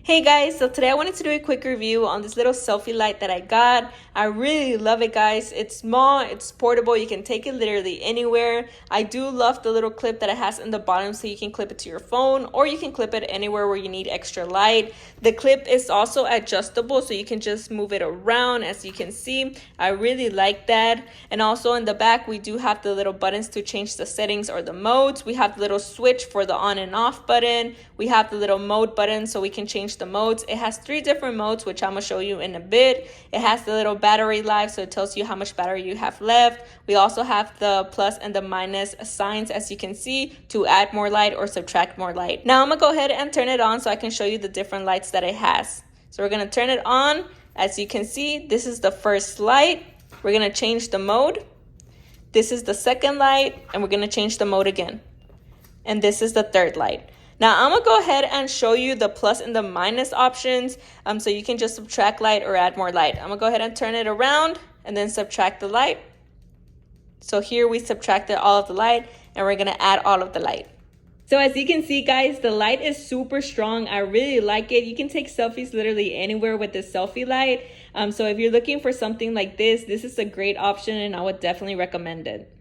Hey guys, so today I wanted to do a quick review on this little selfie light that I got. I really love it, guys. It's small, it's portable, you can take it literally anywhere. I do love the little clip that it has in the bottom so you can clip it to your phone or you can clip it anywhere where you need extra light. The clip is also adjustable so you can just move it around, as you can see. I really like that. And also in the back we do have the little buttons to change the settings or the modes. We have the little switch for the on and off button. We have the little mode button so we can change the modes. It has 3 different modes, which I'm gonna show you in a bit. It has the little battery life, so it tells you how much battery you have left. We also have the plus and the minus signs, as you can see, to add more light or subtract more light. Now I'm gonna go ahead and turn it on so I can show you the different lights that it has. So we're gonna turn it on. As you can see, this is the first light. We're gonna change the mode. This is the second light, and we're gonna change the mode again. And this is the third light. Now I'm gonna go ahead and show you the plus and the minus options so you can just subtract light or add more light. I'm gonna go ahead and turn it around and then subtract the light. So here we subtracted all of the light and we're gonna add all of the light. So as you can see, guys, the light is super strong. I really like it. You can take selfies literally anywhere with this selfie light. So if you're looking for something like this is a great option and I would definitely recommend it.